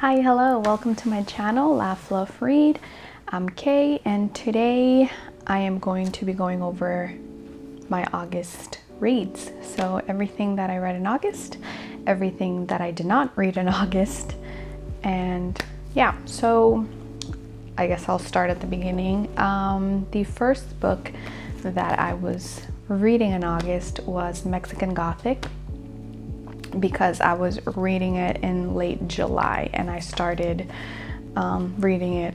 Hi, hello, welcome to my channel, LaughLoveRead. I'm Kay, and today I am going to be going over my August reads. So everything that I read in August, everything that I did not read in August, and yeah, so I guess I'll start at the beginning. The first book that I was reading in August was Mexican Gothic, because I was reading it in late July and I started reading it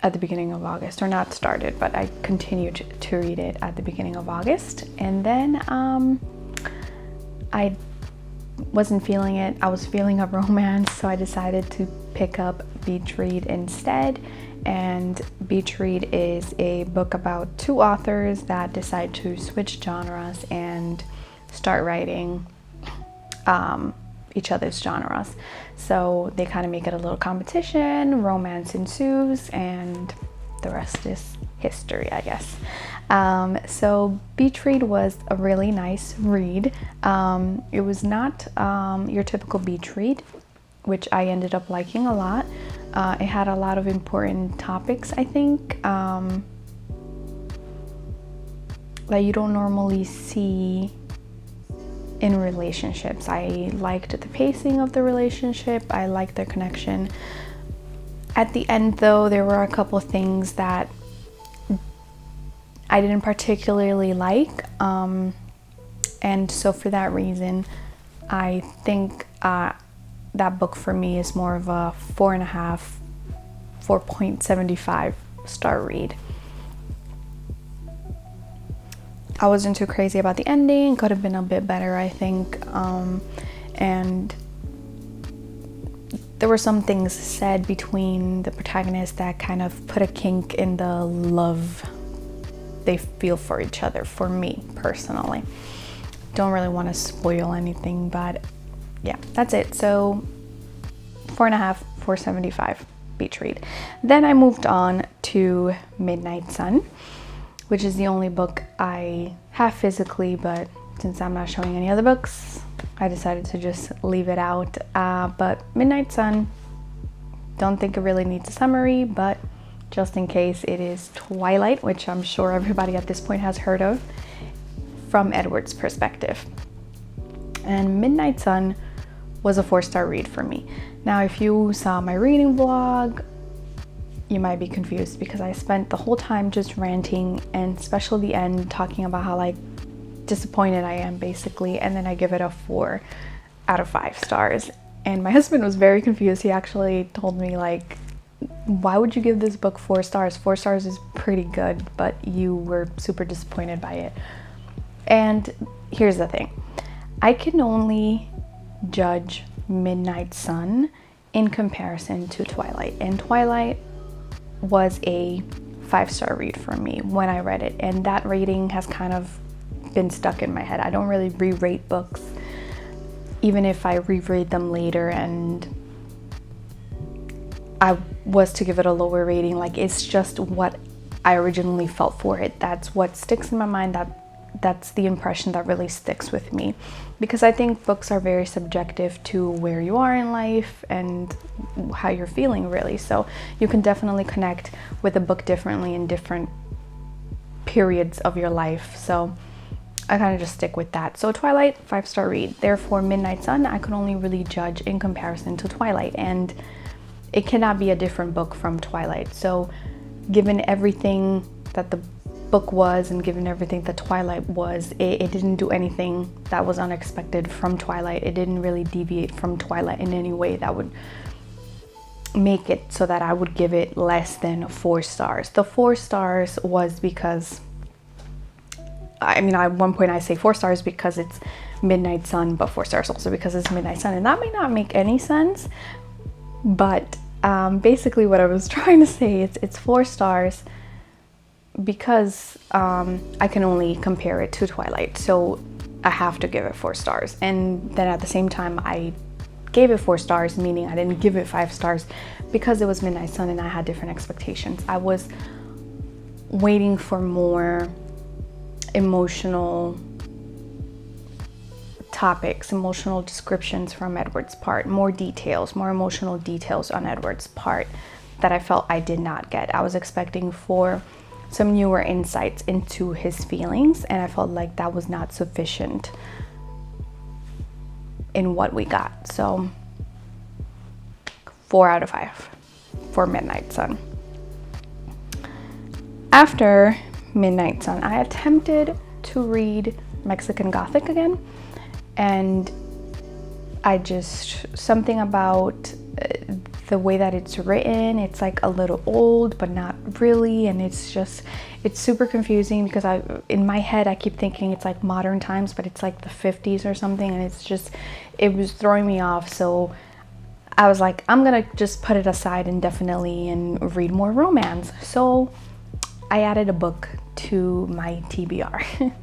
at the beginning of August, or not started, but I continued to read it at the beginning of August. And then I wasn't feeling it. I was feeling a romance, so I decided to pick up Beatride instead. And Beatride is a book about two authors that decide to switch genres and start writing each other's genres. So they kind of make it a little competition, romance ensues, and the rest is history, I guess. So Beatride was a really nice read. It was not your typical Beatride, which I ended up liking a lot. It had a lot of important topics, I think, that you don't normally see in relationships. I liked the pacing of the relationship. I liked their connection. At the end, though, there were a couple of things that I didn't particularly like. And so for that reason, I think that book for me is more of a 4.5, 4.75 star read. I wasn't too crazy about the ending. Could have been a bit better, I think. And there were some things said between the protagonists that kind of put a kink in the love they feel for each other, for me personally. Don't really want to spoil anything, but yeah, that's it. So 4.5, 4.75 Beatride. Then I moved on to Midnight Sun, which is the only book I have physically, but since I'm not showing any other books, I decided to just leave it out. But Midnight Sun, don't think it really needs a summary, but just in case, it is Twilight, which I'm sure everybody at this point has heard of, from Edward's perspective. And Midnight Sun was a 4-star read for me. Now, if you saw my reading vlog, you might be confused because I spent the whole time just ranting, and especially the end, talking about how like disappointed I am basically, and then I give it a 4 out of 5 stars. And my husband was very confused. He actually told me, like, why would you give this book 4 stars? 4 stars is pretty good, but you were super disappointed by it. And here's the thing. I can only judge Midnight Sun in comparison to Twilight. And Twilight was a 5-star read for me when I read it, and that rating has kind of been stuck in my head. I don't really re-rate books, even if I reread them later and I was to give it a lower rating. Like, it's just what I originally felt for it. That's what sticks in my mind. That's the impression that really sticks with me, because I think books are very subjective to where you are in life and how you're feeling, really. So you can definitely connect with a book differently in different periods of your life. So I kind of just stick with that. So Twilight, 5-star read. Therefore, Midnight Sun, I could only really judge in comparison to Twilight, and it cannot be a different book from Twilight. So given everything that the book was, and given everything that Twilight was, it didn't do anything that was unexpected from Twilight. It didn't really deviate from Twilight in any way that would make it so that I would give it less than 4 stars. The 4 stars was because, I mean, at one point I say 4 stars because it's Midnight Sun, but 4 stars also because it's Midnight Sun, and that may not make any sense, but basically what I was trying to say is it's 4 stars because I can only compare it to Twilight, so I have to give it 4 stars. And then at the same time, I gave it 4 stars, meaning I didn't give it 5 stars because it was Midnight Sun and I had different expectations. I was waiting for more emotional topics, emotional descriptions from Edward's part, more details, more emotional details on Edward's part that I felt I did not get. I was expecting for some newer insights into his feelings, and I felt like that was not sufficient in what we got. So 4 out of 5 for Midnight Sun. After Midnight Sun, I attempted to read Mexican Gothic again, and I just, something about the way that it's written, it's like a little old but not really, and it's super confusing because in my head I keep thinking it's like modern times, but it's like the 50s or something, and it was throwing me off. So I was like, I'm gonna just put it aside indefinitely and read more romance. So I added a book to my TBR.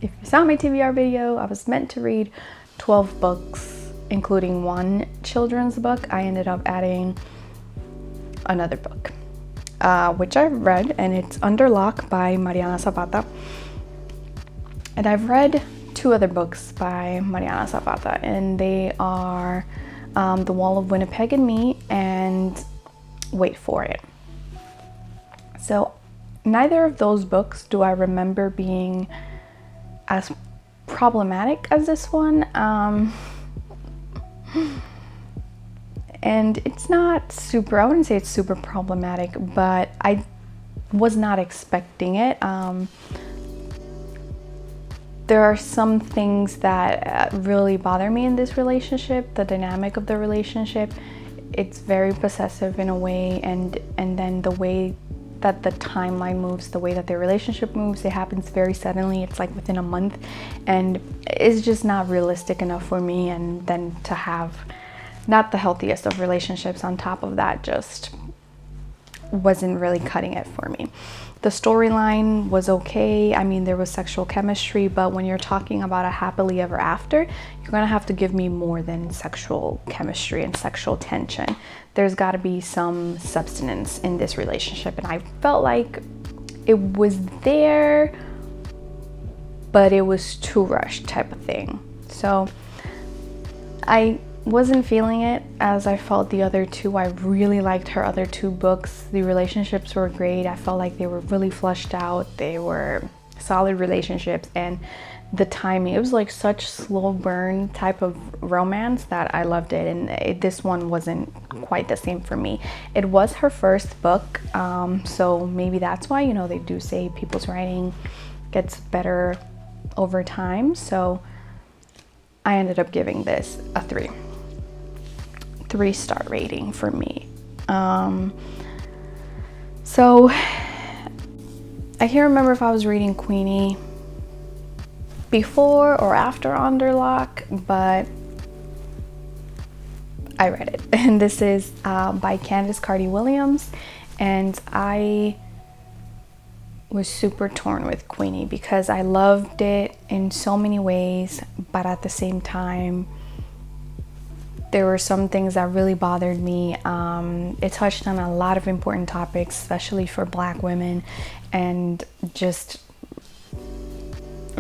If you saw my TBR video, I was meant to read 12 books, including 1 children's book. I ended up adding another book, which I've read, and it's Under Locke by Mariana Zapata. And I've read 2 other books by Mariana Zapata, and they are The Wall of Winnipeg and Me and Wait For It. So neither of those books do I remember being as problematic as this one, and it's not super, I wouldn't say it's super problematic, but I was not expecting it. There are some things that really bother me in this relationship, the dynamic of the relationship. It's very possessive in a way, and then the way that the timeline moves, the way that their relationship moves, it happens very suddenly. It's like within a month, and it's just not realistic enough for me. And then to have not the healthiest of relationships on top of that just wasn't really cutting it for me. The storyline was okay. I mean, there was sexual chemistry, but when you're talking about a happily ever after, you're gonna have to give me more than sexual chemistry and sexual tension. There's gotta be some substance in this relationship, and I felt like it was there, but it was too rushed type of thing. So I wasn't feeling it as I felt the other 2. I really liked her other 2 books. The relationships were great. I felt like they were really fleshed out. They were solid relationships, and the timing, it was like such slow burn type of romance that I loved it. And this one wasn't quite the same for me. It was her first book, so maybe that's why, you know, they do say people's writing gets better over time. So I ended up giving this a 3-star rating for me. So I can't remember if I was reading Queenie before or after Under Locke, but I read it. And this is by Candice Carty-Williams, and I was super torn with Queenie because I loved it in so many ways, but at the same time there were some things that really bothered me. It touched on a lot of important topics, especially for Black women, and just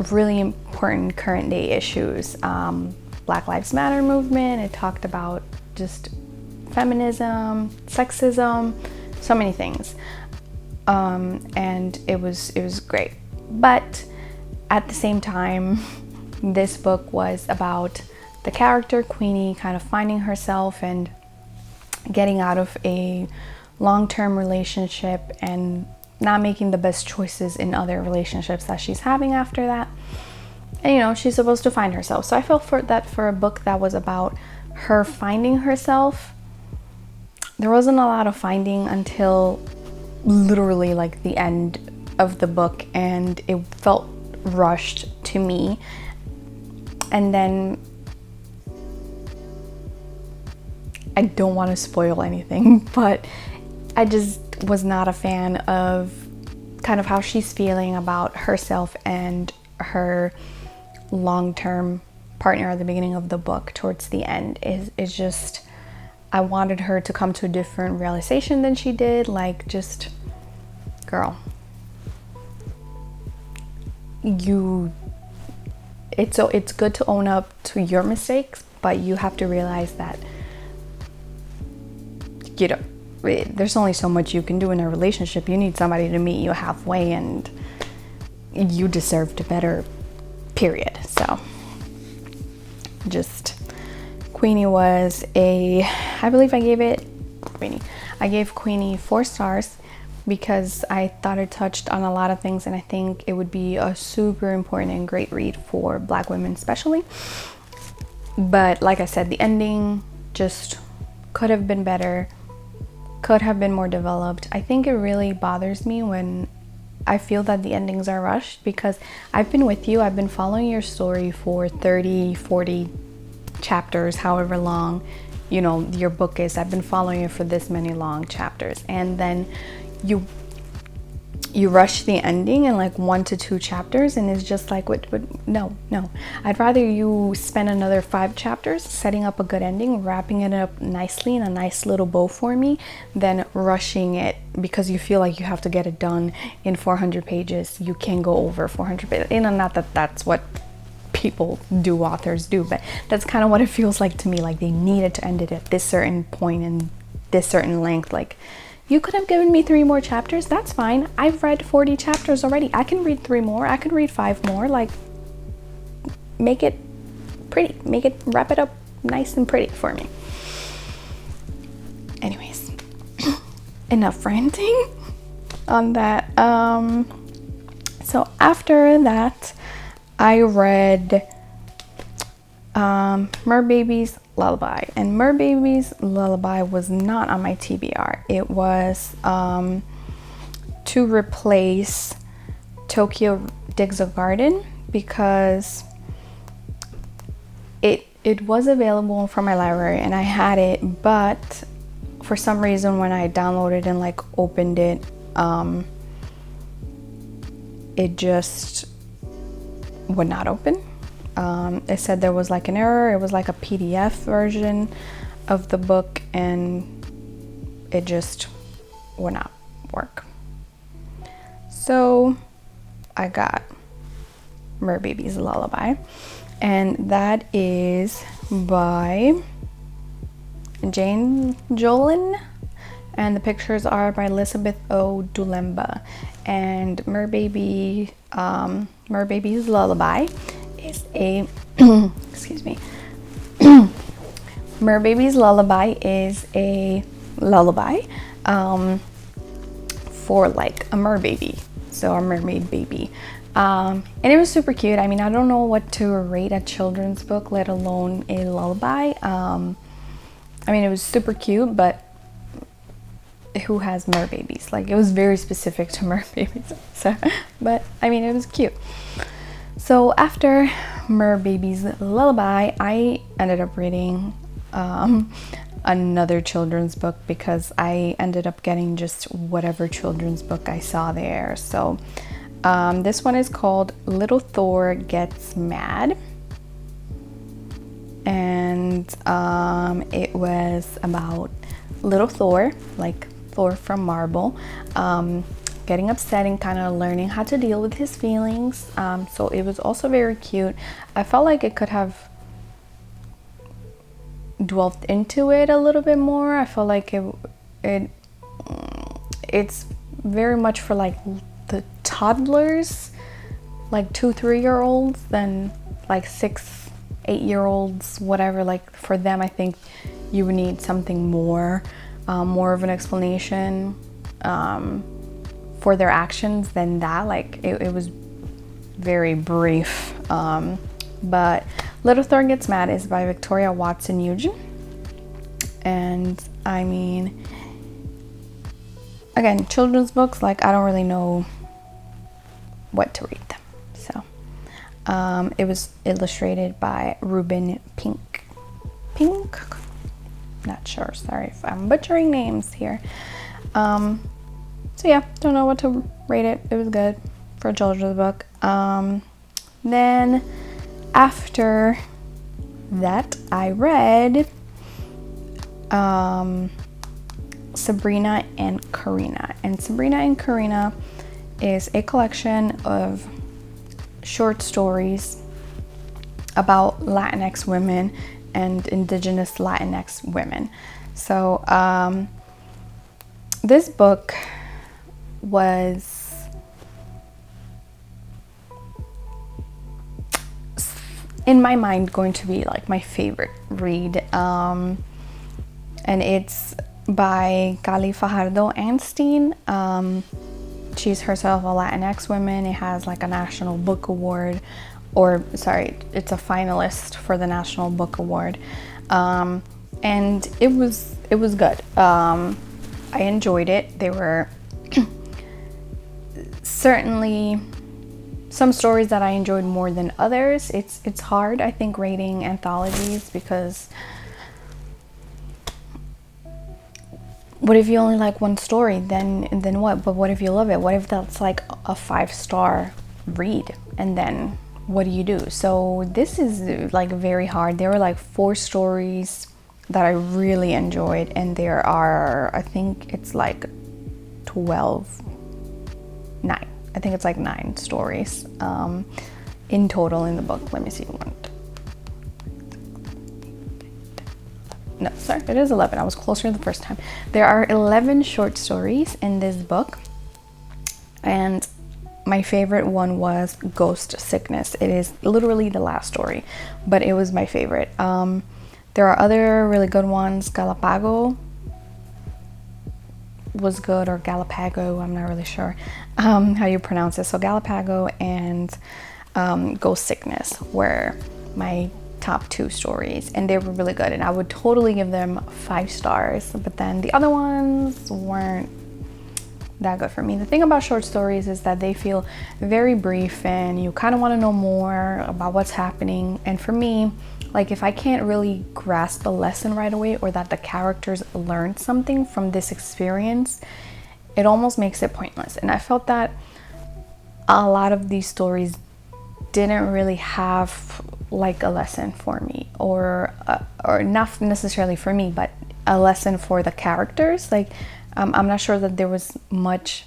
really important current day issues. Black Lives Matter movement. It talked about just feminism, sexism, so many things. And it was great. But at the same time, this book was about the character Queenie kind of finding herself and getting out of a long-term relationship and not making the best choices in other relationships that she's having after that. And, you know, she's supposed to find herself. So I felt for a book that was about her finding herself, there wasn't a lot of finding until literally like the end of the book, and it felt rushed to me. And then I don't want to spoil anything, but I just was not a fan of kind of how she's feeling about herself and her long-term partner at the beginning of the book. Towards the end is just, I wanted her to come to a different realization than she did. Like, just, girl, you it's good to own up to your mistakes, but you have to realize that, you know, there's only so much you can do in a relationship. You need somebody to meet you halfway, and you deserved better, period. So just, Queenie was I believe I gave Queenie 4 stars because I thought it touched on a lot of things, and I think it would be a super important and great read for Black women especially. But like I said, the ending just could have been better, could have been more developed. I think it really bothers me when I feel that the endings are rushed, because I've been with you, I've been following your story for 30, 40 chapters, however long, you know, your book is. I've been following you for this many long chapters, and then you rush the ending in like 1 to 2 chapters, and it's just like, what, no. I'd rather you spend another 5 chapters setting up a good ending, wrapping it up nicely in a nice little bow for me, than rushing it because you feel like you have to get it done in 400 pages. You can't go over 400 pages. And not that that's what people do, authors do, but that's kind of what it feels like to me. Like they needed to end it at this certain point and this certain length. Like, you could have given me 3 more chapters. That's fine. I've read 40 chapters already. I can read 3 more. I can read 5 more. Like, make it pretty. Wrap it up nice and pretty for me. Anyways, enough ranting on that. So after that, I read Mer Babies Lullaby, and Mer Babies Lullaby was not on my TBR. It was to replace Tokyo Digs a Garden, because it was available from my library and I had it, but for some reason when I downloaded and like opened it, it just would not open. It said there was like an error. It was like a PDF version of the book, and it just would not work. So I got Mer Babies Lullaby, and that is by Jane Yolen, and the pictures are by Elizabeth O. Dulemba. And Mer Babies Lullaby is a excuse me. Mer Babies Lullaby is a lullaby for like a mer baby, so a mermaid baby. And it was super cute. I mean, I don't know what to rate a children's book, let alone a lullaby. I mean, it was super cute, but who has mer babies? Like, it was very specific to mer babies. So, but I mean, it was cute. So after Mer Babies Lullaby, I ended up reading another children's book, because I ended up getting just whatever children's book I saw there. So this one is called Little Thor Gets Mad, and it was about little Thor, like Thor from Marvel, getting upset and kind of learning how to deal with his feelings. So it was also very cute. I felt like it could have dwelled into it a little bit more. I felt like it's very much for like the toddlers, like 2-3-year-olds, than like 6-8-year-olds, whatever. Like for them, I think you would need something more of an explanation for their actions than that. Like it was very brief. But Little Thor Gets Mad is by Victoria Watson Nugent. And I mean, again, children's books, like I don't really know what to read them. So it was illustrated by Ruben Pink. Not sure, sorry if I'm butchering names here. So yeah, don't know what to rate it. It was good for a children's book. Then after that, I read Sabrina and Karina. And Sabrina and Karina is a collection of short stories about Latinx women and indigenous Latinx women. So this book was in my mind going to be like my favorite read, and it's by Fajardo-Anstine. She's herself a Latinx woman. It has like a National Book Award, or sorry, it's a finalist for the National Book Award, and it was good. I enjoyed it. There were certainly some stories that I enjoyed more than others. It's hard, I think, rating anthologies, because what if you only like one story? Then what? But what if you love it? What if that's like a 5-star read? And then what do you do? So this is like very hard. There were like 4 stories that I really enjoyed, and there are, I think it's like 9. I think it's like 9 stories in total in the book. Let me see. No, sorry, it is 11. I was closer the first time. There are 11 short stories in this book, and my favorite one was Ghost Sickness. It is literally the last story, but it was my favorite. There are other really good ones. Galapago was good, or Galapago, I'm not really sure how you pronounce it. So Galapago and Ghost Sickness were my top 2 stories, and they were really good, and I would totally give them 5 stars, but then the other ones weren't that good for me. The thing about short stories is that they feel very brief, and you kind of want to know more about what's happening. And for me, like, if I can't really grasp a lesson right away, or that the characters learned something from this experience, it almost makes it pointless. And I felt that a lot of these stories didn't really have like a lesson for me, or not necessarily for me, but a lesson for the characters. Like, I'm not sure that there was much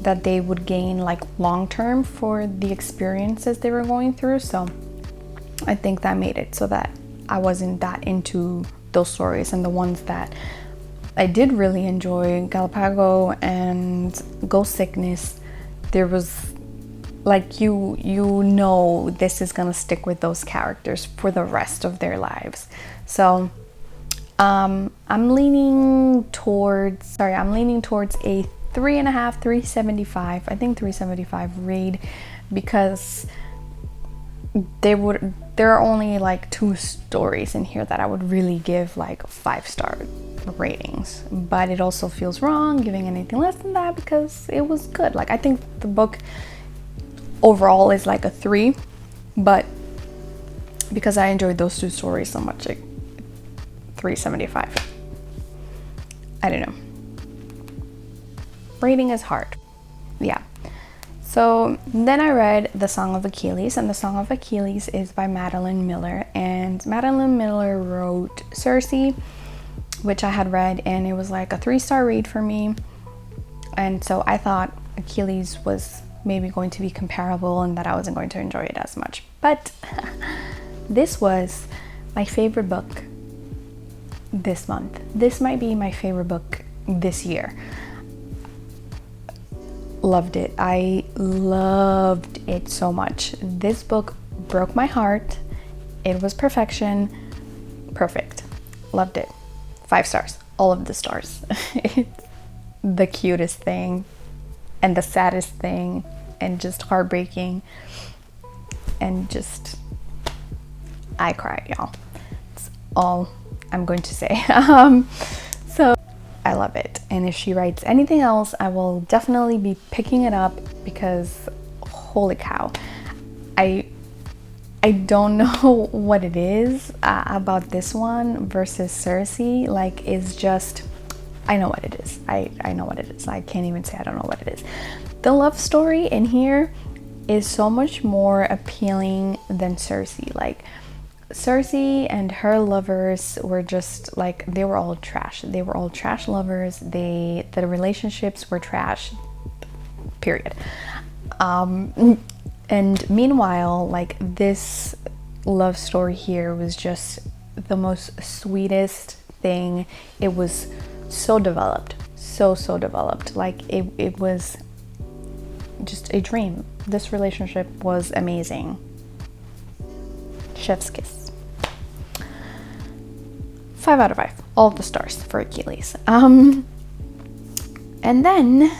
that they would gain like long term for the experiences they were going through. So I think that made it so that I wasn't that into those stories. And the ones that I did really enjoy, Galapago and Ghost Sickness, there was like, you know this is gonna stick with those characters for the rest of their lives. So I'm leaning towards a 3.5, 375, I think 375 read, because there are only like 2 stories in here that I would really give like 5-star ratings, but it also feels wrong giving anything less than that, because it was good. Like, I think the book overall is like a 3, but because I enjoyed those 2 stories so much, like 375. I don't know. Rating is hard. Yeah. So then I read The Song of Achilles, and The Song of Achilles is by Madeline Miller, and Madeline Miller wrote Circe, which I had read, and it was like a 3-star read for me. And so I thought Achilles was maybe going to be comparable, and that I wasn't going to enjoy it as much. But this was my favorite book this month. This might be my favorite book this year. Loved it. I loved it so much. This book broke my heart. It was perfection. Perfect. Loved it. 5 stars. All of the stars. It's the cutest thing, and the saddest thing, and just heartbreaking, and just, I cried, y'all. It's all I'm going to say. So I love it, and if she writes anything else, I will definitely be picking it up, because holy cow, I don't know what it is about this one versus Circe. Like, it's just, I know what it is. I know what it is. I can't even say I don't know what it is. The love story in here is so much more appealing than Circe. Like, Circe and her lovers were just like, they were all trash. They were all trash lovers. The relationships were trash, period. And meanwhile, like, this love story here was just the most sweetest thing. It was so developed, so developed. Like it was just a dream. This relationship was amazing. Chef's kiss. 5 out of 5. All of the stars for Achilles. And then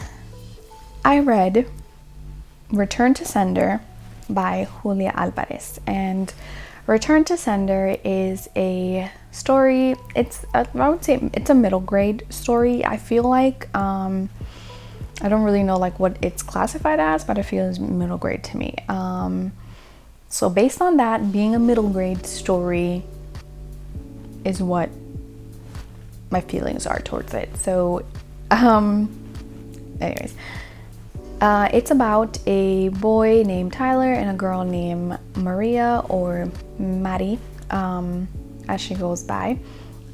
I read Return to Sender by Julia Alvarez. And Return to Sender is a story. I would say it's a middle grade story. I feel like I don't really know like what it's classified as, but I feel it's middle grade to me. So based on that, being a middle grade story is what my feelings are towards it. So anyways, it's about a boy named Tyler and a girl named Maria, or Maddie, as she goes by.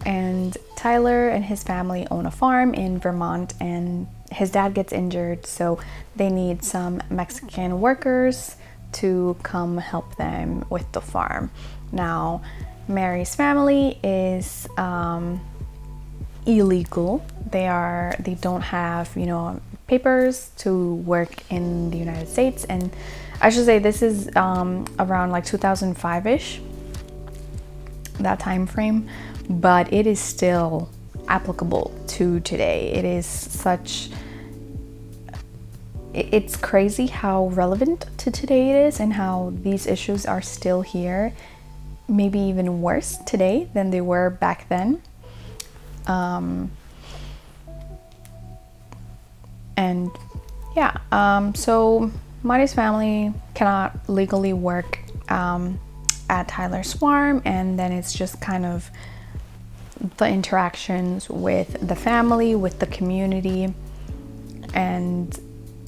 And Tyler and his family own a farm in Vermont, and his dad gets injured, so they need some Mexican workers to come help them with the farm. Now, Mary's family is illegal. They don't have, papers to work in the United States, and I should say this is around like 2005-ish, that time frame, but it is still applicable to today. It's crazy how relevant to today it is, and how these issues are still here, maybe even worse today than they were back then. So Marty's family cannot legally work at Tyler's farm, and then it's just kind of the interactions with the family, with the community, and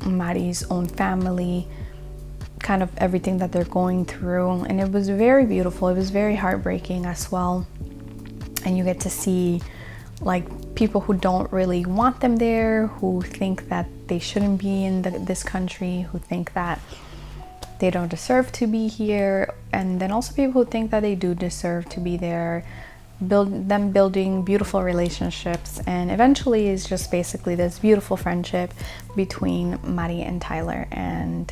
Maddie's own family, kind of everything that they're going through. And it was very beautiful. It was very heartbreaking as well. And you get to see like people who don't really want them there, who think that they shouldn't be in this country, who think that they don't deserve to be here, and then also people who think that they do deserve to be there. Building beautiful relationships, and eventually it's just basically this beautiful friendship between Maddie and Tyler, and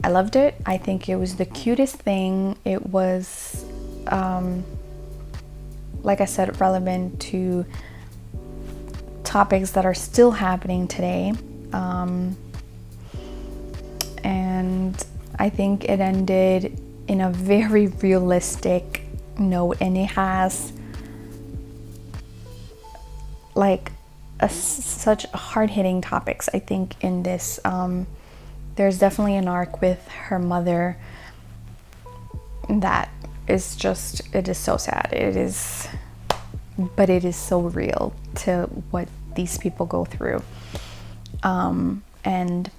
I loved it. I think it was the cutest thing. It was like I said, relevant to topics that are still happening today, and I think it ended in a very realistic note, and it has like such hard-hitting topics. I think in this there's definitely an arc with her mother that is just, it is so sad. But it is so real to what these people go through, and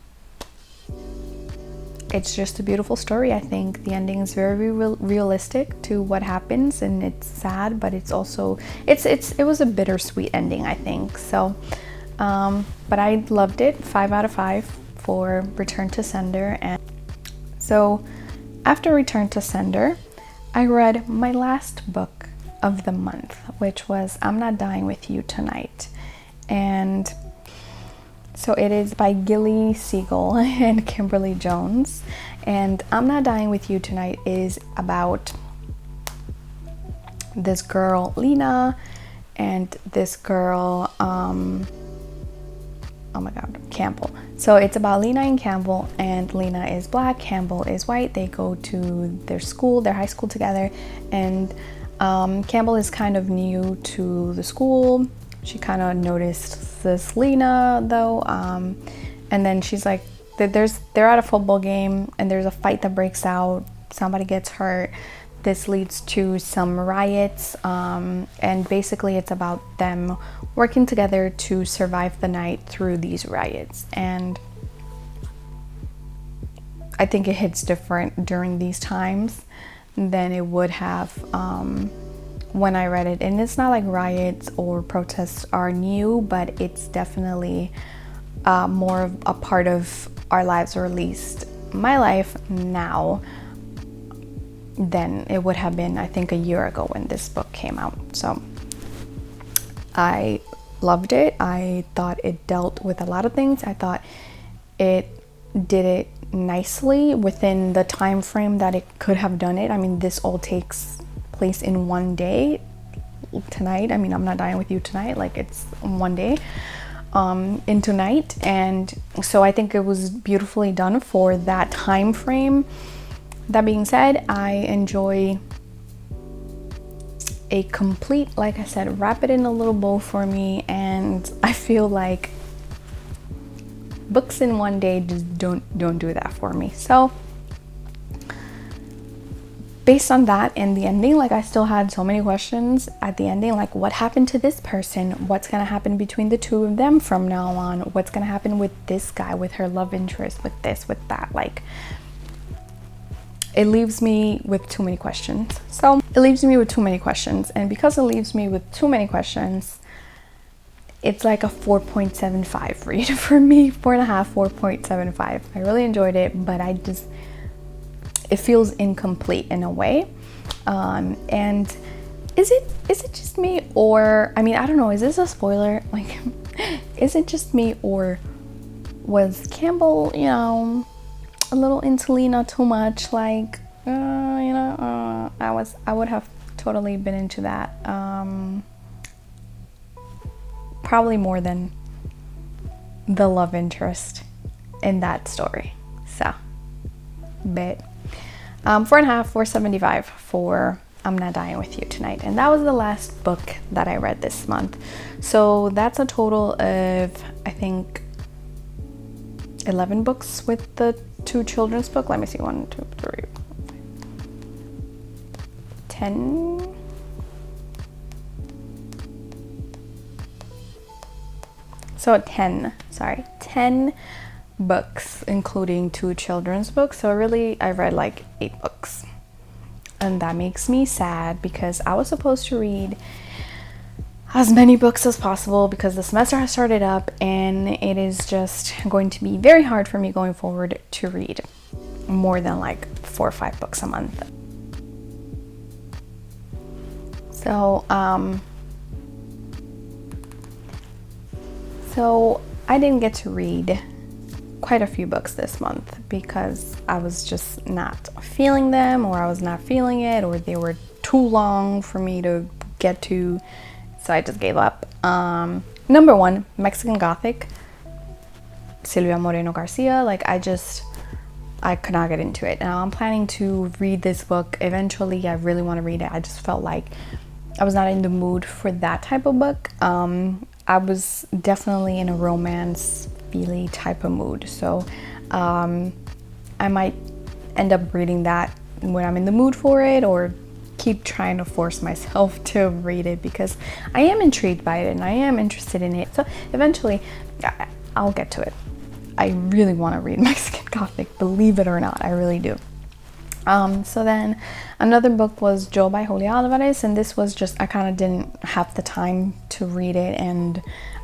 it's just a beautiful story. I think the ending is very realistic to what happens, and it's sad, but it's also it was a bittersweet ending, I think. So but I loved it. 5 out of 5 for Return to Sender. And so after Return to Sender, I read my last book of the month, which was I'm Not Dying With You Tonight. And so it is by Gilly, Segal, and Kimberly Jones. And I'm Not Dying With You Tonight is about this girl, Lena, and this girl, oh my god, Campbell. So it's about Lena and Campbell, and Lena is black, Campbell is white. They go to their school, their high school together, and Campbell is kind of new to the school. She kind of noticed this Lena though, and then she's like, they're at a football game and there's a fight that breaks out. Somebody gets hurt. This leads to some riots, and basically it's about them working together to survive the night through these riots. And I think it hits different during these times than it would have when I read it. And it's not like riots or protests are new, but it's definitely more of a part of our lives, or at least my life now. than it would have been, I think, a year ago when this book came out. So I loved it. I thought it dealt with a lot of things. I thought it did it nicely within the time frame that it could have done it. I mean, this all takes place in one day. Tonight, I mean, I'm not dying with you tonight, like it's one day into night. And so I think it was beautifully done for that time frame. That being said, I enjoy a complete, like I said, wrap it in a little bow for me, and I feel like books in one day just don't do that for me. So based on that and the ending, like I still had so many questions at the ending, like what happened to this person, what's gonna happen between the two of them from now on, what's gonna happen with this guy, with her love interest, with this, with that. Like, it leaves me with too many questions. So it leaves me with too many questions, and because it leaves me with too many questions, it's like a 4.75 read for me. 4.5, 4.75. I really enjoyed it, but it feels incomplete in a way. And is it just me, or I mean, I don't know, is this a spoiler? Like, is it just me, or was Campbell, you know, a little into Lena too much? Like, you know, I would have totally been into that. Probably more than the love interest in that story. So, but 4.5, 4.75 for I'm Not Dying With You Tonight. And that was the last book that I read this month. So that's a total of, I think, 11 books with the 2 children's book. Let me see, 1, 2, 3, 10. So 10 books, including 2 children's books. So really, I read like 8 books. And that makes me sad because I was supposed to read as many books as possible because the semester has started up, and it is just going to be very hard for me going forward to read more than like 4 or 5 books a month. So, so I didn't get to read quite a few books this month because I was just not feeling them, or I was not feeling it, or they were too long for me to get to, so I just gave up. Number 1, Mexican Gothic, Silvia Moreno-Garcia. Like, I could not get into it. Now I'm planning to read this book eventually. I really want to read it. I just felt like I was not in the mood for that type of book. I was definitely in a romance-feely type of mood. So I might end up reading that when I'm in the mood for it, or keep trying to force myself to read it because I am intrigued by it and I am interested in it. So eventually I'll get to it. I really want to read Mexican Gothic, believe it or not, I really do. So then another book was Joe by Julia Alvarez, and this was just, I kind of didn't have the time to read it, and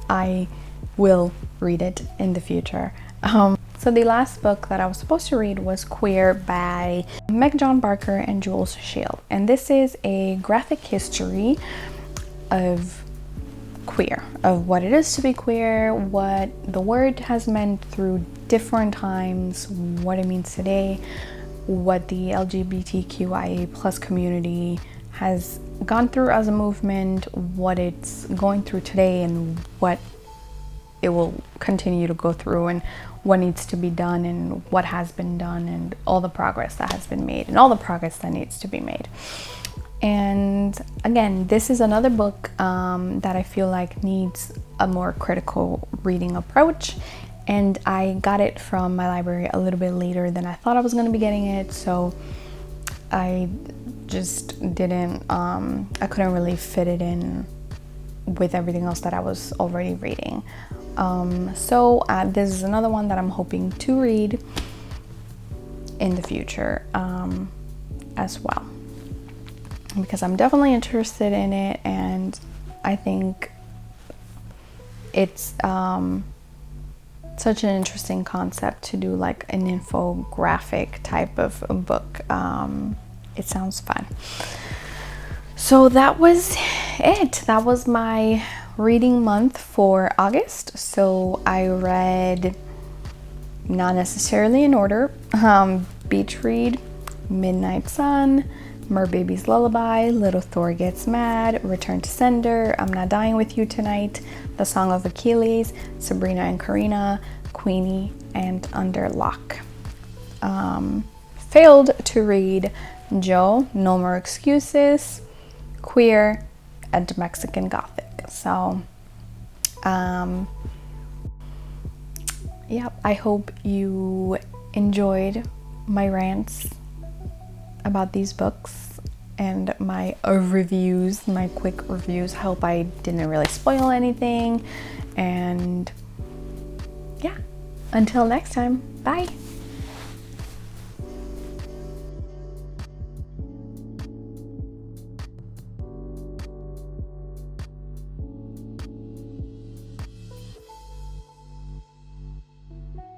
I will read it in the future. So the last book that I was supposed to read was Queer by Meg-John Barker and Jules Scheele, and this is a graphic history of queer, of what it is to be queer, what the word has meant through different times, what it means today, what the LGBTQIA plus community has gone through as a movement, what it's going through today, and what it will continue to go through, and what needs to be done, and what has been done, and all the progress that has been made, and all the progress that needs to be made. And again, this is another book that I feel like needs a more critical reading approach, and I got it from my library a little bit later than I thought I was going to be getting it, so I just didn't, I couldn't really fit it in with everything else that I was already reading. So this is another one that I'm hoping to read in the future as well, because I'm definitely interested in it, and I think it's such an interesting concept to do like an infographic type of book it sounds fun. So that was it. That was my reading month for August. So I read, not necessarily in order, Beatride, Midnight Sun, Mer Babies Lullaby, Little Thor Gets Mad, Return to Sender, I'm Not Dying With You Tonight, The Song of Achilles, Sabrina and Karina, Queenie, and Under Locke. Failed to read Joe, No More Excuses, Queer, and Mexican Gothic. So, yeah, I hope you enjoyed my rants about these books and my reviews, my quick reviews. I hope I didn't really spoil anything. And yeah, until next time, bye.